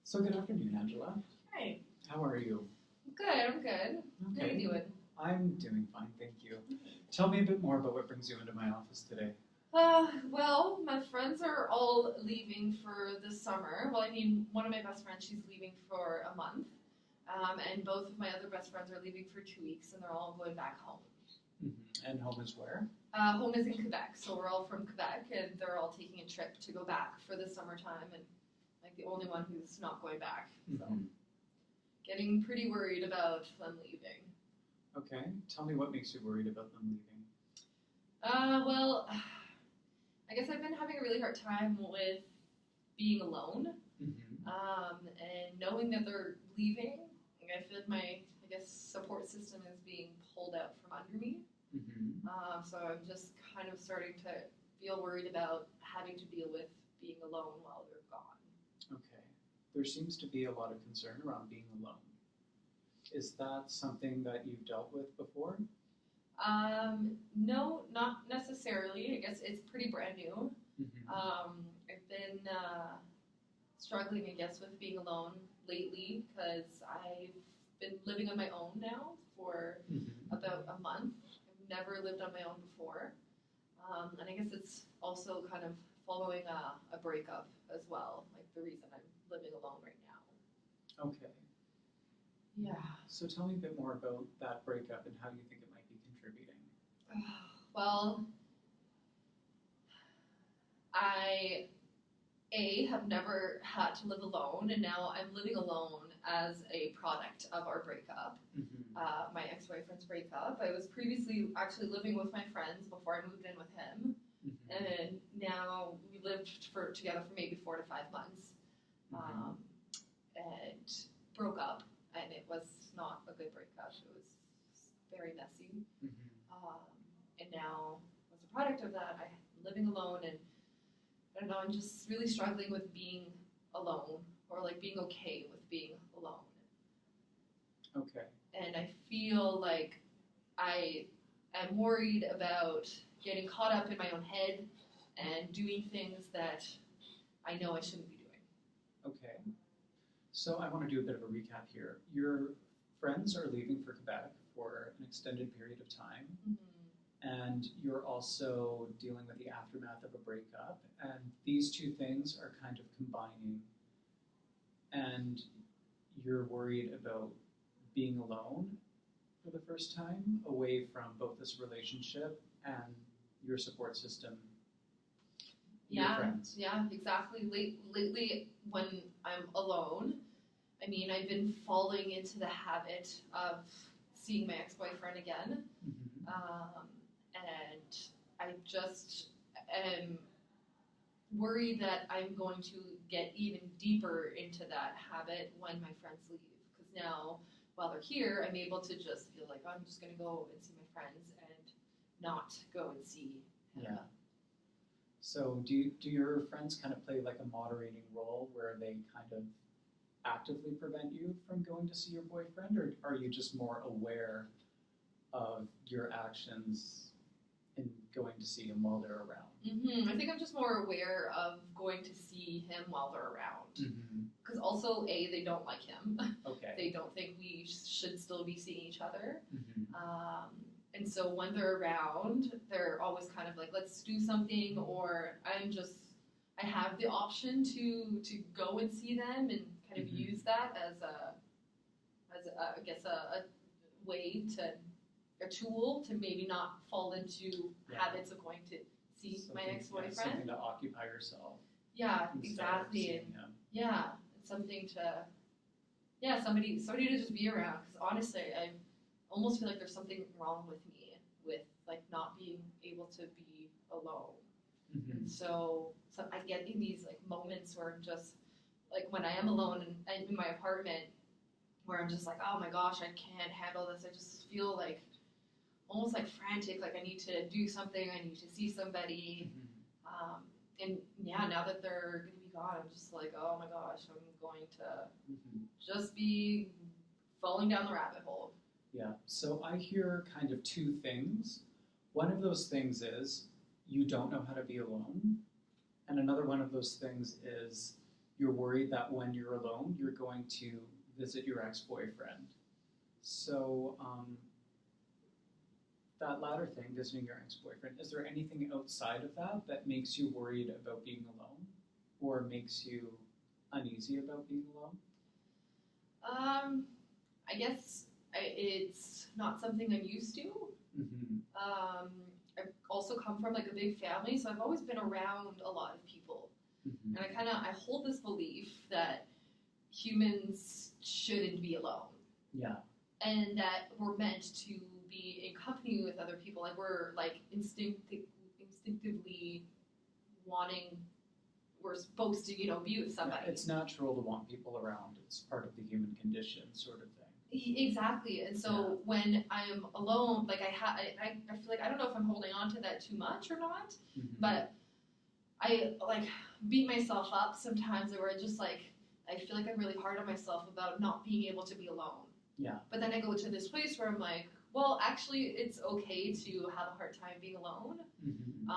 So good afternoon, Angela. Hi. How are you? Good, I'm good. How are you doing? I'm doing fine, thank you. Tell me a bit more about what brings you into my office today. Well, my friends are all leaving for the summer. Well, I mean, one of my best friends, she's leaving for a month. And both of my other best friends are leaving for 2 weeks, and they're all going back home. Mm-hmm. And home is where? Home is in Quebec, so we're all from Quebec, and they're all taking a trip to go back for the summertime, and like the only one who's not going back. So, getting pretty worried about them leaving. Okay. Tell me what makes you worried about them leaving. Well, I guess I've been having a really hard time with being alone, and knowing that they're leaving. Like I feel like my, support system is being pulled out from under me. So I'm just kind of starting to feel worried about having to deal with being alone while they're gone. Okay. There seems to be a lot of concern around being alone. Is that something that you've dealt with before? No, not necessarily. I guess it's pretty brand new. I've been struggling, with being alone lately because I've been living on my own now for about a month. I've never lived on my own before. And I guess it's also kind of following a breakup as well, like the reason I'm living alone right now. Okay. Yeah. So tell me a bit more about that breakup and how you think it might be contributing. Well, I have never had to live alone, and now I'm living alone as a product of our breakup, my ex-boyfriend's breakup. I was previously actually living with my friends before I moved in with him, and now we lived together for maybe 4 to 5 months, and broke up, and it was not a good breakup. It was very messy, and now as a product of that, I'm living alone, and I don't know, I'm just really struggling with being alone, or like being okay with being alone. Okay. And I feel like I am worried about getting caught up in my own head and doing things that I know I shouldn't be doing. Okay. So I want to do a bit of a recap here. Your friends are leaving for Quebec for an extended period of time. And you're also dealing with the aftermath of a breakup. And these two things are kind of combining. And you're worried about being alone for the first time, away from both this relationship and your support system, your friends. Yeah, exactly. Lately, when I'm alone, I mean, I've been falling into the habit of seeing my ex-boyfriend again. And I just am worried that I'm going to get even deeper into that habit when my friends leave. Because now, while they're here, I'm able to just feel like, I'm just going to go and see my friends and not go and see him. Yeah. So do your friends kind of play like a moderating role where they kind of actively prevent you from going to see your boyfriend? Or are you just more aware of your actions in going to see him while they're around? I think I'm just more aware of going to see him while they're around. Because also, they don't like him. Okay. They don't think we should still be seeing each other. And so when they're around, they're always kind of like, let's do something, or I have the option to go and see them and kind of use that as a way a tool to maybe not fall into habits of going to see my ex-boyfriend. Something to occupy yourself. Yeah, exactly. And it's something to, somebody to just be around. Because honestly, I almost feel like there's something wrong with me with like not being able to be alone. And so I get in these like moments where I'm just like, when I am alone and in my apartment, where I'm just like, oh my gosh, I can't handle this. I just feel like almost like frantic, like I need to do something, I need to see somebody. And now that they're going to be gone, I'm just like, oh my gosh, I'm going to just be falling down the rabbit hole. Yeah, so I hear kind of two things. One of those things is you don't know how to be alone. And another one of those things is you're worried that when you're alone, you're going to visit your ex-boyfriend. So that latter thing, visiting your ex-boyfriend, is there anything outside of that that makes you worried about being alone or makes you uneasy about being alone? I guess it's not something I'm used to. Mm-hmm. I've also come from like a big family, so I've always been around a lot of people. Mm-hmm. And I hold this belief that humans shouldn't be alone. Yeah. And that we're meant to be in company with other people. Like we're like instinctively wanting, we're supposed to, be with somebody. Yeah, it's natural to want people around. It's part of the human condition, sort of thing. Exactly. And so when I'm alone, like I feel like I don't know if I'm holding on to that too much or not, mm-hmm. but I like beat myself up sometimes where I just like, I feel like I'm really hard on myself about not being able to be alone. Yeah. But then I go to this place where I'm like, well, actually, it's okay to have a hard time being alone. Mm-hmm.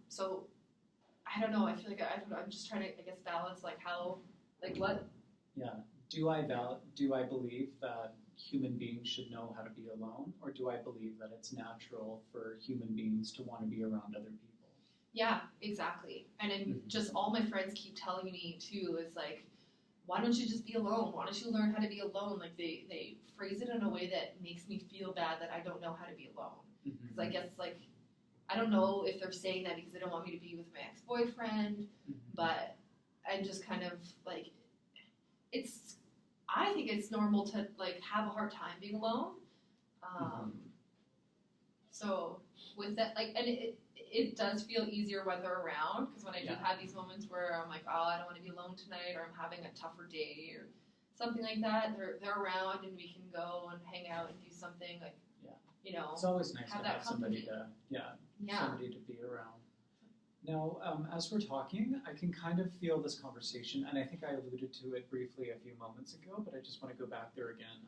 So I don't know. I feel like I'm just trying to, I guess, balance like how, like what. Yeah. Do I believe that human beings should know how to be alone, or do I believe that it's natural for human beings to want to be around other people? Yeah, exactly. And then just all my friends keep telling me too is like, why don't you just be alone? Why don't you learn how to be alone? Like they phrase it in a way that makes me feel bad that I don't know how to be alone. Because I guess like, I don't know if they're saying that because they don't want me to be with my ex-boyfriend, but I'm just kind of like, I think it's normal to like have a hard time being alone. So with that, like, and it does feel easier when they're around, because when I do have these moments where I'm like, oh, I don't want to be alone tonight, or I'm having a tougher day, or something like that, they're around and we can go and hang out and do something like, It's always nice to have somebody somebody to be around. Now, as we're talking, I can kind of feel this conversation, and I think I alluded to it briefly a few moments ago, but I just want to go back there again.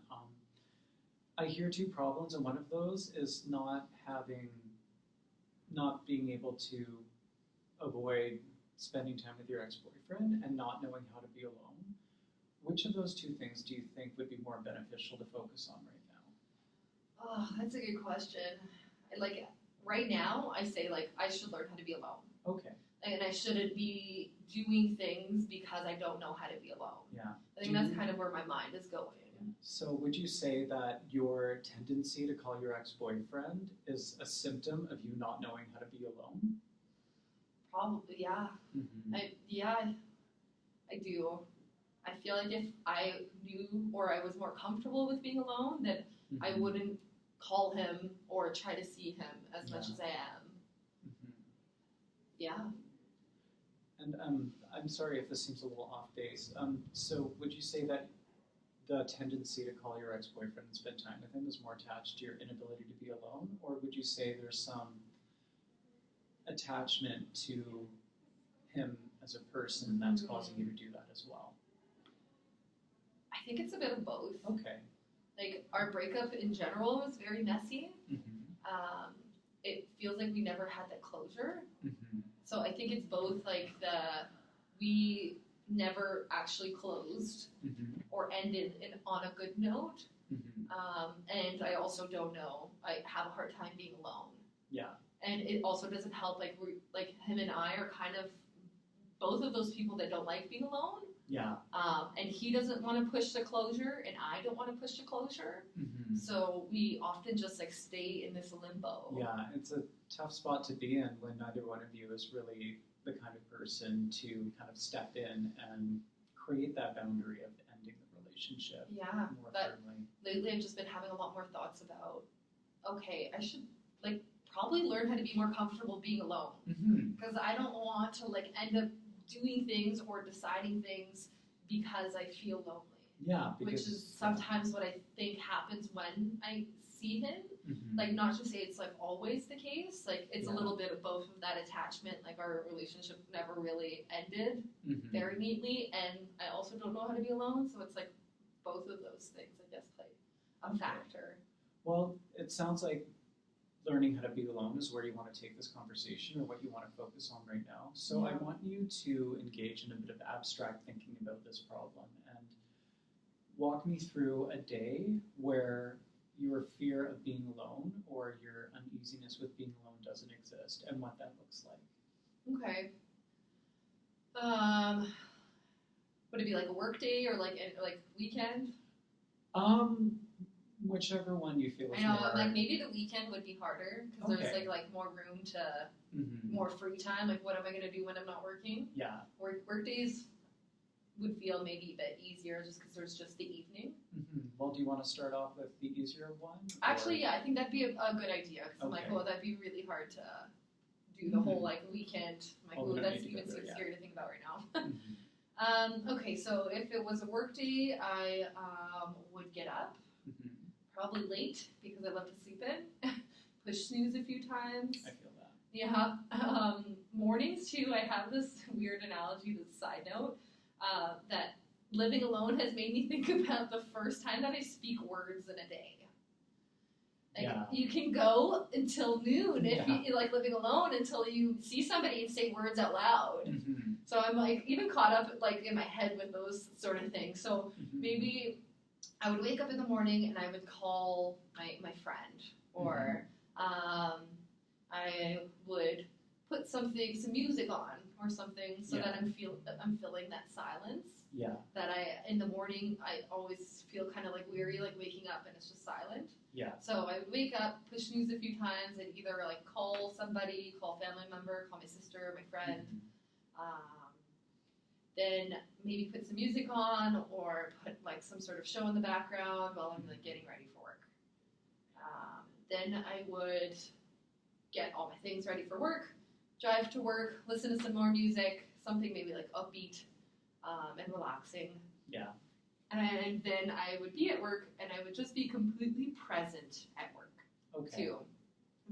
I hear two problems, and one of those is not being able to avoid spending time with your ex-boyfriend and not knowing how to be alone. Which of those two things do you think would be more beneficial to focus on right now? Oh, that's a good question. Like, right now, I say, like, I should learn how to be alone. Okay. And I shouldn't be doing things because I don't know how to be alone. Yeah. I think that's kind of where my mind is going. So would you say that your tendency to call your ex-boyfriend is a symptom of you not knowing how to be alone? Probably, yeah. Mm-hmm. I do. I feel like if I knew or I was more comfortable with being alone, that I wouldn't call him or try to see him as much as I am. Yeah. And I'm sorry if this seems a little off base. So would you say that the tendency to call your ex-boyfriend and spend time with him is more attached to your inability to be alone, or would you say there's some attachment to him as a person that's causing you to do that as well? I think it's a bit of both. Okay. Like, our breakup in general was very messy. It feels like we never had that closure. So I think it's both like we never actually closed or ended on a good note. And I also don't know. I have a hard time being alone. Yeah. And it also doesn't help, like him and I are kind of both of those people that don't like being alone. Yeah. And he doesn't want to push the closure, and I don't want to push the closure. So we often just like stay in this limbo. Yeah, it's a tough spot to be in when neither one of you is really the kind of person to kind of step in and create that boundary of ending the relationship. Yeah, more but firmly. Lately I've just been having a lot more thoughts about, okay, I should like probably learn how to be more comfortable being alone, because I don't want to like end up doing things or deciding things because I feel lonely. Yeah, which is sometimes what I think happens when I see him. Like, not to say it's like always the case. Like, it's a little bit of both of that attachment. Like, our relationship never really ended very neatly, and I also don't know how to be alone. So it's like both of those things, I guess, play a factor. Well, it sounds like learning how to be alone is where you want to take this conversation or what you want to focus on right now. So I want you to engage in a bit of abstract thinking about this problem and walk me through a day where your fear of being alone or your uneasiness with being alone doesn't exist and what that looks like. Okay. Would it be like a work day or like weekend? Whichever one you feel is I know, more... like maybe the weekend would be harder because there's like more room to more free time. Like, what am I gonna do when I'm not working? Yeah. Work days would feel maybe a bit easier just because there's just the evening. Well, do you want to start off with the easier one? Actually, yeah, I think that'd be a good idea because I'm like, oh, that'd be really hard to do the whole like weekend. I'm like, oh, that's even so scary to think about right now. Okay, so if it was a work day, I would get up. Probably late because I love to sleep in. Push snooze a few times. I feel that. Yeah. Mornings too. I have this weird analogy, this side note, that living alone has made me think about the first time that I speak words in a day. Like you can go until noon if you like living alone until you see somebody and say words out loud. So I'm like even caught up like in my head with those sort of things. So maybe I would wake up in the morning and I would call my friend, or I would put some music on or something so that I'm filling that silence. Yeah. That in the morning I always feel kind of like weary, like waking up and it's just silent. Yeah. So I would wake up, push snooze a few times, and either like call somebody, call a family member, call my sister, my friend. Then maybe put some music on or put like some sort of show in the background while I'm like getting ready for work. Then I would get all my things ready for work, drive to work, listen to some more music, something maybe like upbeat and relaxing. Yeah. And then I would be at work and I would just be completely present at work. Okay. Too.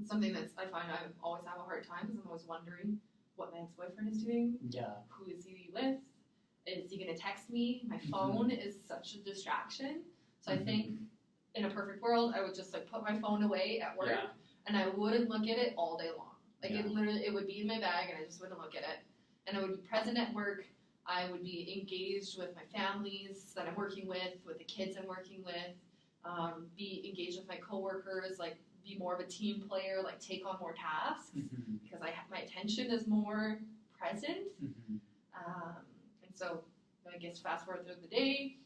It's something that I find I always have a hard time because I'm always wondering what my ex-boyfriend is doing. Yeah. Who is he with? Is he going to text me? My phone is such a distraction. So I think in a perfect world, I would just like put my phone away at work and I wouldn't look at it all day long. Like it would be in my bag and I just wouldn't look at it. And I would be present at work. I would be engaged with my families that I'm working with the kids I'm working with, be engaged with my coworkers, like be more of a team player, like take on more tasks because my attention is more present. So I guess fast forward through the day,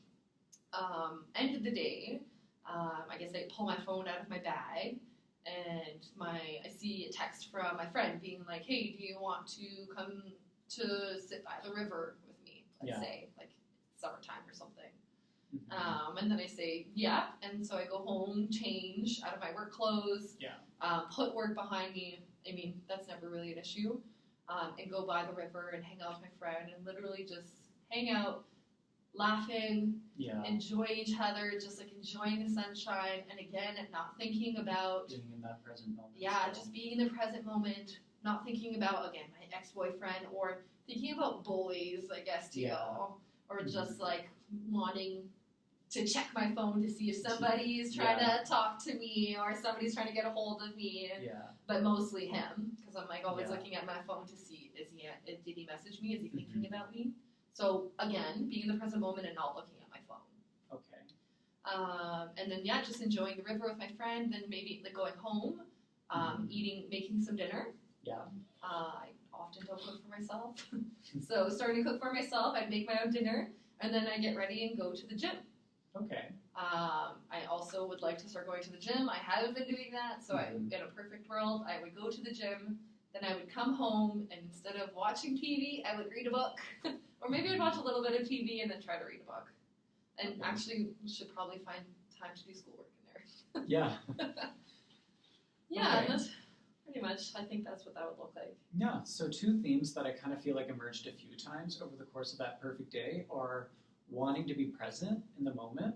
end of the day, I guess I pull my phone out of my bag and I see a text from my friend being like, hey, do you want to come to sit by the river with me, let's say, like summertime or something. And then I say, yeah, and so I go home, change out of my work clothes, put work behind me. I mean, that's never really an issue. And go by the river and hang out with my friend and literally just hang out, laughing, enjoying each other, just like enjoying the sunshine, and again, not thinking about being in that present moment. Yeah, just being in the present moment, not thinking about again my ex-boyfriend or thinking about boys, I guess too, or just like wanting to check my phone to see if somebody's trying to talk to me or somebody's trying to get a hold of me. But mostly him, because I'm like always looking at my phone to see did he message me? Is he thinking about me? So again, being in the present moment and not looking at my phone. Okay. And then just enjoying the river with my friend. Then maybe like going home, making some dinner. Yeah. I often don't cook for myself, so starting to cook for myself, I'd make my own dinner, and then I get ready and go to the gym. Okay. I also would like to start going to the gym. I haven't been doing that, so in a perfect world, I would go to the gym, then I would come home, and instead of watching TV, I would read a book. Or maybe I'd watch a little bit of TV and then try to read a book. And actually, should probably find time to do schoolwork in there. Yeah. And that's pretty much, I think that's what that would look like. Yeah, so two themes that I kind of feel like emerged a few times over the course of that perfect day are wanting to be present in the moment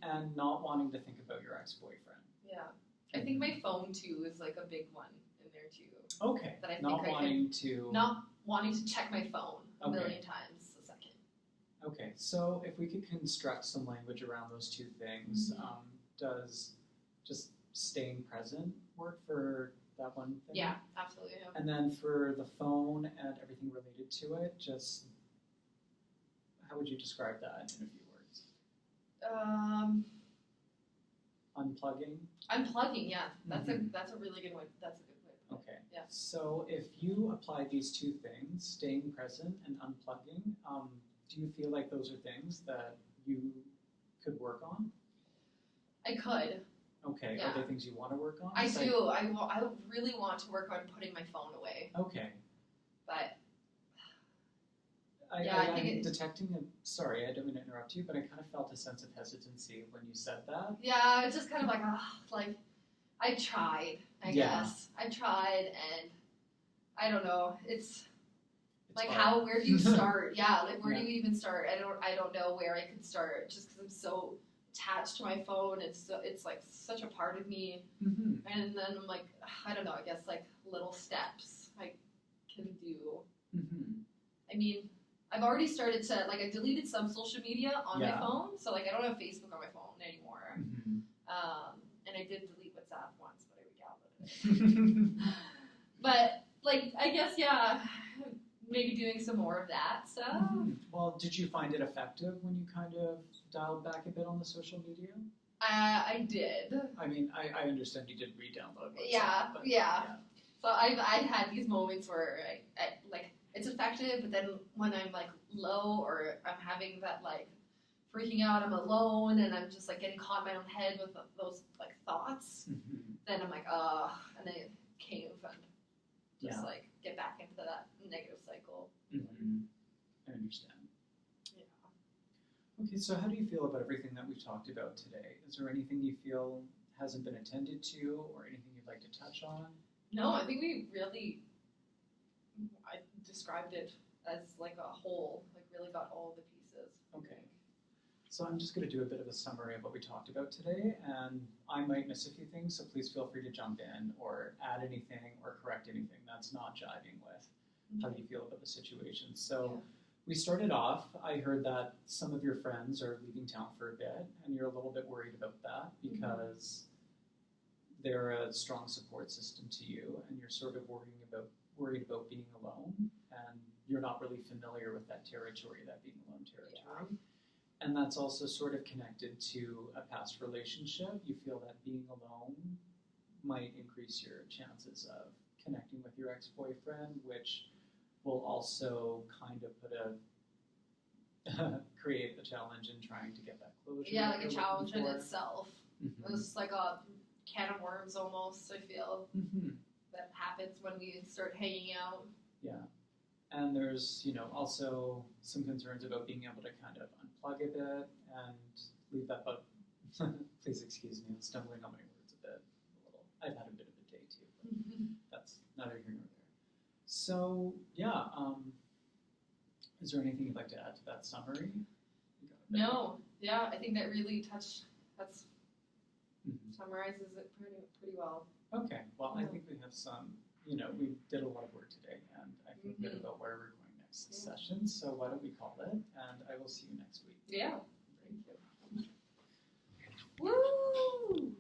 and not wanting to think about your ex-boyfriend. Yeah. I think my phone, too, is like a big one in there, too. Okay. That I not wanting to check my phone a million times a second. Okay, so if we could construct some language around those two things, does just staying present work for that one thing? Yeah, absolutely. Yeah. And then for the phone and everything related to it, just how would you describe that in a few words? Unplugging, yeah. That's a really good one. That's a good way. Okay. Yeah. So if you apply these two things, staying present and unplugging, do you feel like those are things that you could work on? I could. Okay. Yeah. Are they things you want to work on? I do. I really want to work on putting my phone away. Okay. But I'm detecting sorry, I don't mean to interrupt you, but I kind of felt a sense of hesitancy when you said that. Yeah, it's just kind of like I tried, I guess. I tried, and I don't know. It's like hard. where do you start? Yeah, like where do you even start? I don't know where I could start, just because I'm so attached to my phone. It's like such a part of me, and then I'm like, I don't know. I guess like little steps I can do. I mean, I've already started to I deleted some social media on my phone, so I don't have Facebook on my phone anymore. And I did delete WhatsApp once, but I re-downloaded it. But I guess maybe doing some more of that stuff. Well, did you find it effective when you kind of dialed back a bit on the social media? I did. I mean, I understand you did re-download WhatsApp. Yeah. So I've had these moments where I it's effective, but then when I'm low or I'm having that freaking out, I'm alone, and I'm just getting caught in my own head with those thoughts, then I'm and I cave and just get back into that negative cycle. I understand. Yeah. Okay, so how do you feel about everything that we've talked about today? Is there anything you feel hasn't been attended to, or anything you'd like to touch on? No, I think we really described it as a whole, really got all the pieces. Okay. So I'm just going to do a bit of a summary of what we talked about today, and I might miss a few things, so please feel free to jump in or add anything or correct anything that's not jiving with how you feel about the situation. So we started off, I heard that some of your friends are leaving town for a bit, and you're a little bit worried about that because they're a strong support system to you, and you're sort of worried about being alone, and you're not really familiar with that territory, that being alone territory. And that's also sort of connected to a past relationship. You feel that being alone might increase your chances of connecting with your ex-boyfriend, which will also kind of create a challenge in trying to get that closure. Yeah, a challenge in itself. It's like a can of worms almost, I feel. That happens when we start hanging out. Yeah. And there's, also some concerns about being able to kind of unplug a bit and leave that but please excuse me, I'm stumbling on my words a bit. I've had a bit of a day too, but that's neither here nor there. So, is there anything you'd like to add to that summary? No. Yeah, I think that really summarizes it pretty well. Okay. Well, I think we have some, we did a lot of work today, and I feel good about where we're going next session. So why don't we call it, and I will see you next week. Yeah. Thank you. Woo!